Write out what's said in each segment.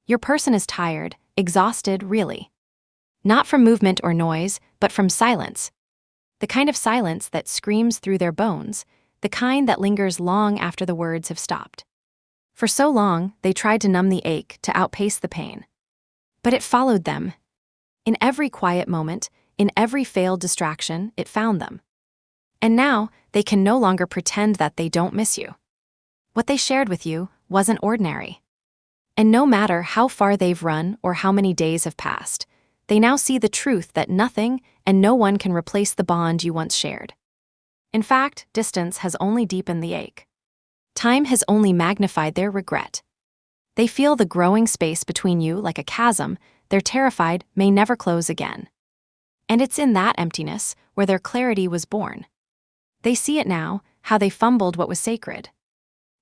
Your person is tired, exhausted, really. Not from movement or noise, but from silence. The kind of silence that screams through their bones, the kind that lingers long after the words have stopped. For so long, they tried to numb the ache, to outpace the pain. But it followed them. In every quiet moment, in every failed distraction, it found them. And now, they can no longer pretend that they don't miss you. What they shared with you wasn't ordinary. And no matter how far they've run or how many days have passed, they now see the truth that nothing and no one can replace the bond you once shared. In fact, distance has only deepened the ache. Time has only magnified their regret. They feel the growing space between you like a chasm they're terrified may never close again. And it's in that emptiness where their clarity was born. They see it now, how they fumbled what was sacred.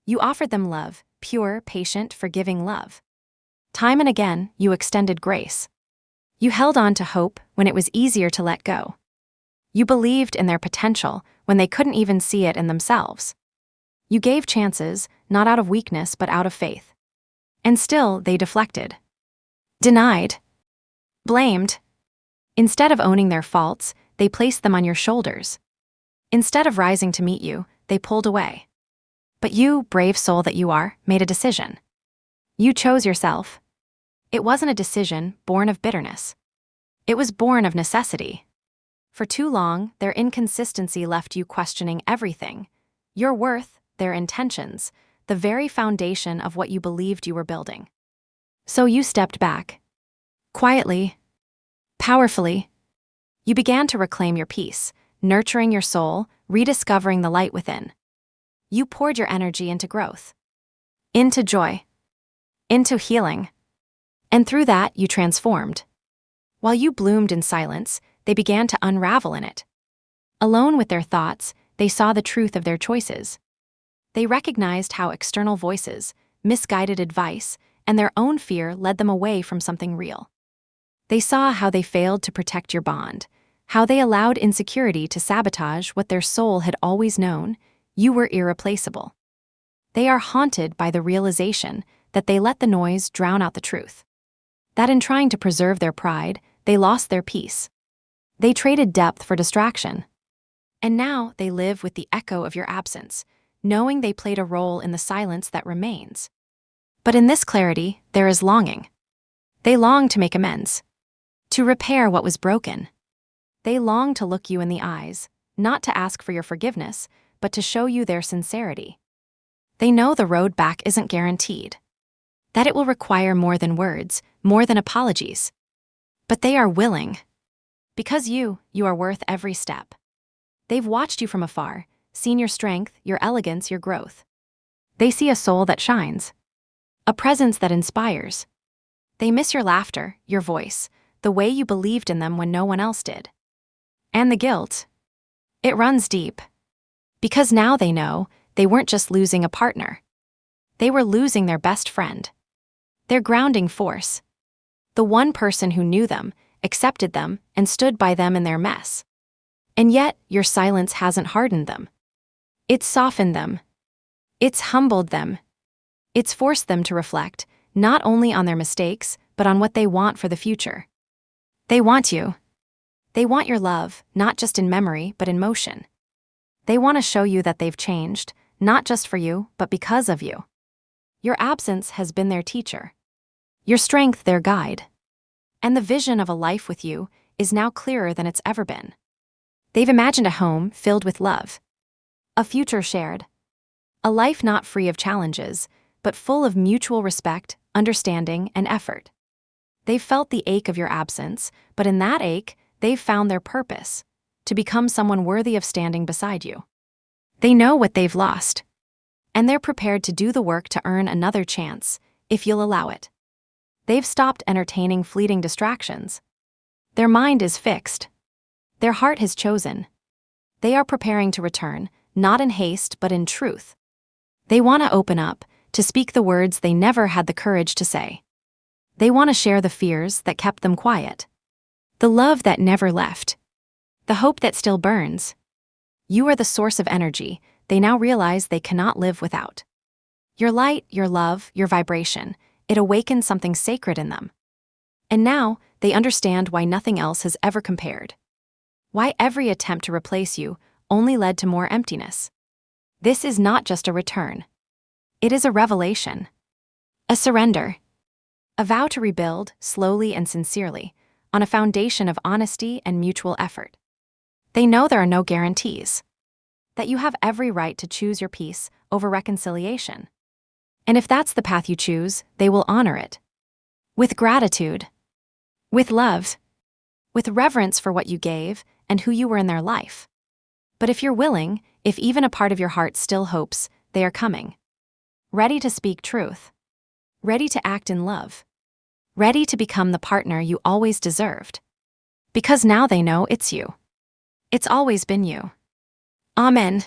You offered them love, pure, patient, forgiving love. Time and again, you extended grace. You held on to hope when it was easier to let go. You believed in their potential when they couldn't even see it in themselves. You gave chances, not out of weakness but out of faith. And still, they deflected. Denied. Blamed. Instead of owning their faults, they placed them on your shoulders. Instead of rising to meet you, they pulled away. But you, brave soul that you are, made a decision. You chose yourself. It wasn't a decision born of bitterness. It was born of necessity. For too long, their inconsistency left you questioning everything: your worth, their intentions, the very foundation of what you believed you were building. So you stepped back. Quietly, powerfully, you began to reclaim your peace, nurturing your soul, rediscovering the light within. You poured your energy into growth, into joy, into healing. And through that, you transformed. While you bloomed in silence, they began to unravel in it. Alone with their thoughts, they saw the truth of their choices. They recognized how external voices, misguided advice, and their own fear led them away from something real. They saw how they failed to protect your bond, how they allowed insecurity to sabotage what their soul had always known: you were irreplaceable. They are haunted by the realization that they let the noise drown out the truth. That in trying to preserve their pride, they lost their peace. They traded depth for distraction. And now they live with the echo of your absence, knowing they played a role in the silence that remains. But in this clarity, there is longing. They long to make amends, to repair what was broken. They long to look you in the eyes, not to ask for your forgiveness, but to show you their sincerity. They know the road back isn't guaranteed, that it will require more than words, more than apologies. But they are willing. Because you are worth every step. They've watched you from afar, seen your strength, your elegance, your growth. They see a soul that shines, a presence that inspires. They miss your laughter, your voice, the way you believed in them when no one else did. And the guilt, it runs deep. Because now they know they weren't just losing a partner. They were losing their best friend, their grounding force, the one person who knew them, accepted them, and stood by them in their mess. And yet, your silence hasn't hardened them. It's softened them. It's humbled them. It's forced them to reflect, not only on their mistakes, but on what they want for the future. They want you. They want your love, not just in memory, but in motion. They want to show you that they've changed, not just for you, but because of you. Your absence has been their teacher. Your strength their guide. And the vision of a life with you is now clearer than it's ever been. They've imagined a home filled with love, a future shared, a life not free of challenges, but full of mutual respect, understanding, and effort. They've felt the ache of your absence, but in that ache, they've found their purpose: to become someone worthy of standing beside you. They know what they've lost, and they're prepared to do the work to earn another chance, if you'll allow it. They've stopped entertaining fleeting distractions. Their mind is fixed. Their heart has chosen. They are preparing to return, not in haste but in truth. They want to open up, to speak the words they never had the courage to say. They want to share the fears that kept them quiet, the love that never left, the hope that still burns. You are the source of energy they now realize they cannot live without. Your light, your love, your vibration, It awakened something sacred in them. And now, they understand why nothing else has ever compared. Why every attempt to replace you only led to more emptiness. This is not just a return. It is a revelation. A surrender. A vow to rebuild, slowly and sincerely, on a foundation of honesty and mutual effort. They know there are no guarantees. That you have every right to choose your peace over reconciliation. And if that's the path you choose, they will honor it. With gratitude. With love. With reverence for what you gave and who you were in their life. But if you're willing, if even a part of your heart still hopes, they are coming. Ready to speak truth. Ready to act in love. Ready to become the partner you always deserved. Because now they know it's you. It's always been you. Amen.